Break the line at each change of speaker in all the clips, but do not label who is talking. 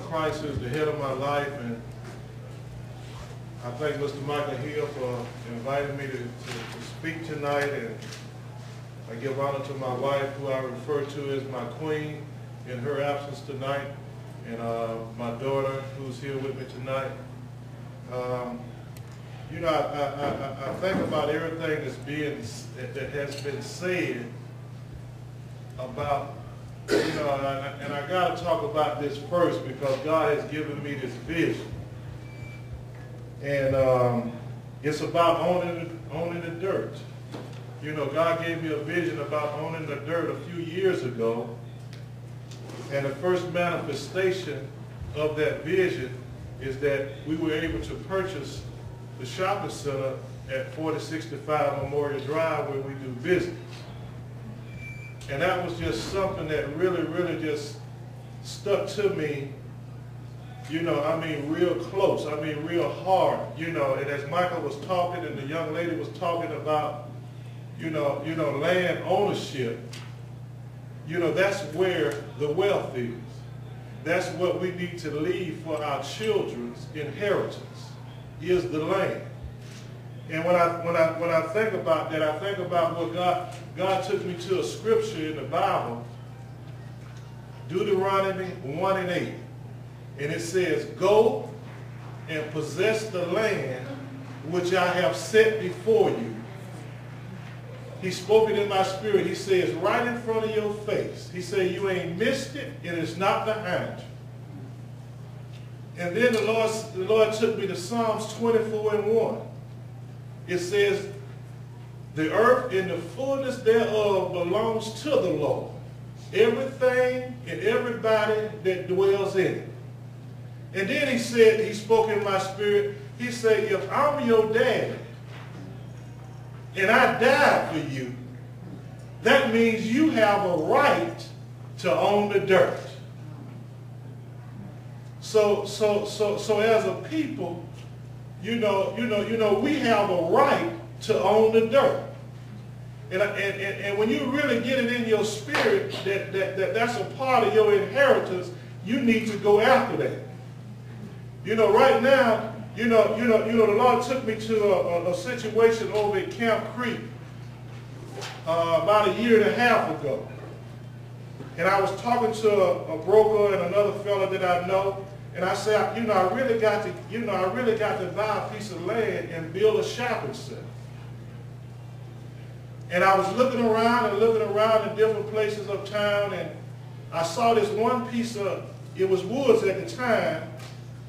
Christ is the head of my life, and I thank Mr. Michael Hill for inviting me to speak tonight, and I give honor to my wife, who I refer to as my queen in her absence tonight, and my daughter, who's here with me tonight. You know, I think about everything that has been said about, you know, and I got to talk about this first because God has given me this vision. And it's about owning the dirt. You know, God gave me a vision about owning the dirt a few years ago. And the first manifestation of that vision is that we were able to purchase the shopping center at 4065 Memorial Drive where we do business. And that was just something that really, really just stuck to me, you know, I mean, real close, I mean, real hard, you know. And as Michael was talking and the young lady was talking about, you know, land ownership, you know, that's where the wealth is. That's what we need to leave for our children's inheritance, is the land. And when I think about that, I think about what God took me to a scripture in the Bible, Deuteronomy 1:8. And it says, "Go and possess the land which I have set before you." He spoke it in my spirit. He says, right in front of your face. He said, you ain't missed it, and it's not behind you. And then the Lord took me to Psalms 24:1. It says, the earth and the fullness thereof belongs to the Lord. Everything and everybody that dwells in it. And then he said, he spoke in my spirit, he said, if I'm your daddy and I died for you, that means you have a right to own the dirt. So as a people, you know, we have a right to own the dirt. And when you really get it in your spirit that's a part of your inheritance, you need to go after that. You know, right now, you know, the Lord took me to a situation over at Camp Creek about a year and a half ago. And I was talking to a broker and another fellow that I know, and I said, you know, I really got to buy a piece of land and build a shopping center. And I was looking around in different places of town, and I saw this one piece of, it was woods at the time.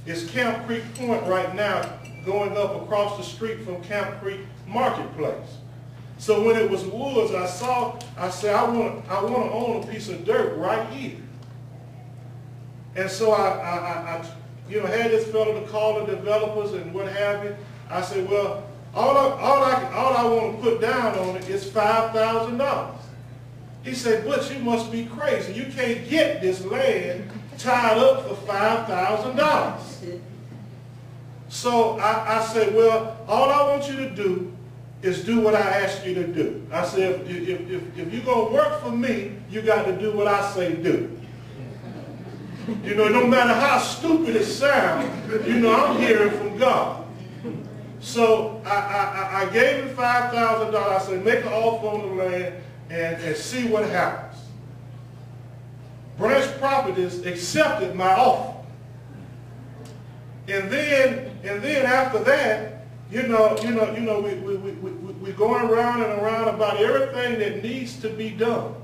It's Camp Creek Point right now, going up across the street from Camp Creek Marketplace. So when it was woods, I said, I want to own a piece of dirt right here. And so I you know, had this fellow to call the developers and what have you. I said, well, all I want to put down on it is $5,000. He said, Butch, you must be crazy. You can't get this land tied up for $5,000. So I said, well, all I want you to do is do what I asked you to do. I said, if you're going to work for me, you got to do what I say do. You know, no matter how stupid it sounds, you know, I'm hearing from God. So I gave him $5,000. I said, make an offer on the land and see what happens. Branch Properties accepted my offer. And then after that, you know, we're going around and around about everything that needs to be done.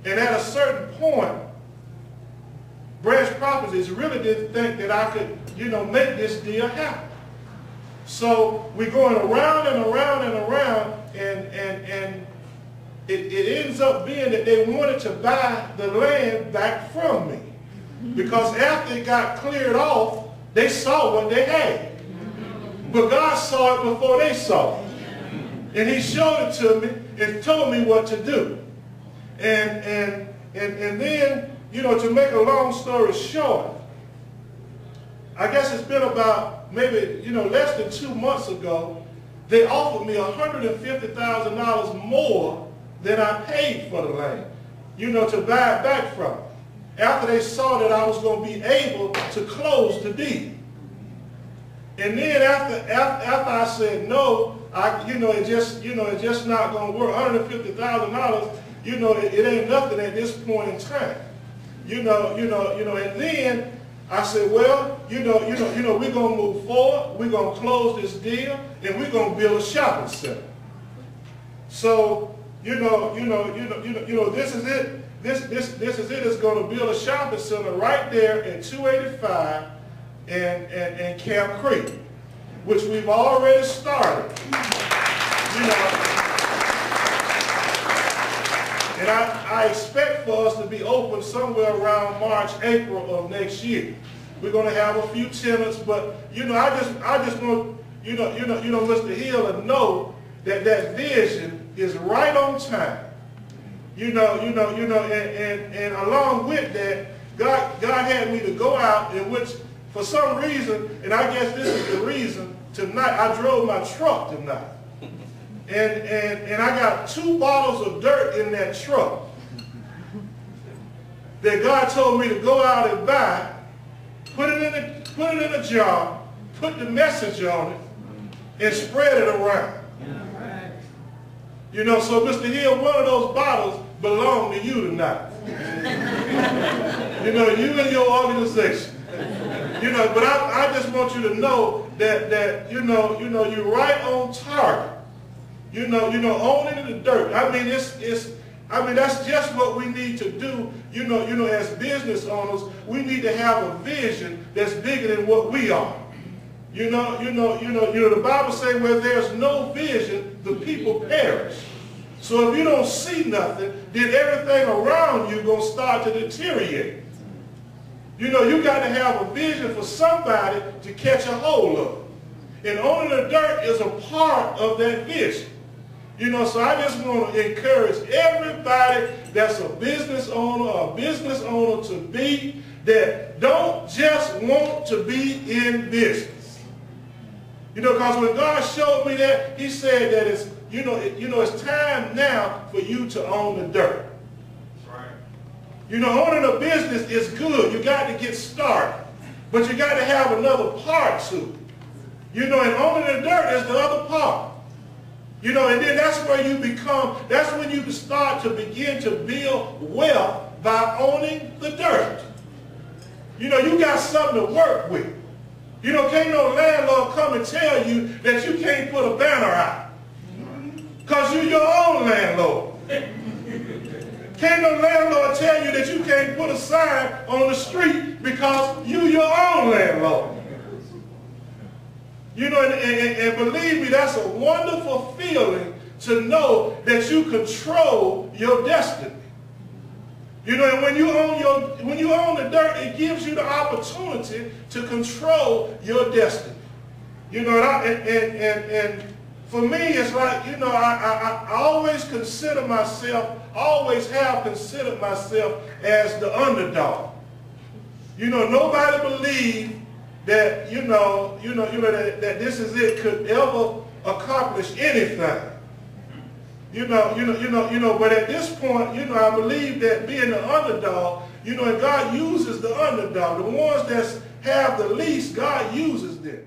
And at a certain point, Branch Properties really didn't think that I could, you know, make this deal happen. So we're going around and around and around, and it ends up being that they wanted to buy the land back from me. Because after it got cleared off, they saw what they had. But God saw it before they saw it. And he showed it to me and told me what to do. And then, you know, to make a long story short, I guess it's been about maybe, you know, less than 2 months ago, they offered me $150,000 more than I paid for the land, you know, to buy it back from. after they saw that I was going to be able to close the deal. And then after I said no, it's just not going to work. $150,000, it ain't nothing at this point in time. And then I said, well, we're going to move forward. We're going to close this deal, and we're going to build a shopping center. So, this is it. This is it. It's going to build a shopping center right there at 285 and Camp Creek, which we've already started. And I expect for us to be open somewhere around March, April of next year. We're going to have a few tenants, but I just want Mr. Hill to know that vision is right on time. And along with that, God had me to go out, in which for some reason, and I guess this is the reason, tonight I drove my truck tonight. And I got 2 bottles of dirt in that truck that God told me to go out and buy, put it in a jar, put the message on it, and spread it around. So Mr. Hill, one of those bottles belong to you tonight. You and your organization. But I just want you to know that you're right on target. Owning the dirt. I mean, that's just what we need to do. As business owners, we need to have a vision that's bigger than what we are. The Bible says where there's no vision, the people perish. So if you don't see nothing, then everything around you gonna start to deteriorate. You got to have a vision for somebody to catch a hold of. And owning the dirt is a part of that vision. So I just want to encourage everybody that's a business owner to be, that don't just want to be in business. Because when God showed me that, he said that it's, it's time now for you to own the dirt. Owning a business is good. You got to get started. But you got to have another part to it. And owning the dirt is the other part. And then that's when you start to begin to build wealth by owning the dirt. You got something to work with. Can't no landlord come and tell you that you can't put a banner out. Because you're your own landlord. Can't no landlord tell you that you can't put a sign on the street because you're your own landlord. And believe me, that's a wonderful feeling to know that you control your destiny. And when you own the dirt, it gives you the opportunity to control your destiny. And for me, it's like, I always consider myself, always have considered myself as the underdog. Nobody believed that, that this is it could ever accomplish anything. But at this point, I believe that being the underdog, and God uses the underdog. The ones that have the least, God uses them.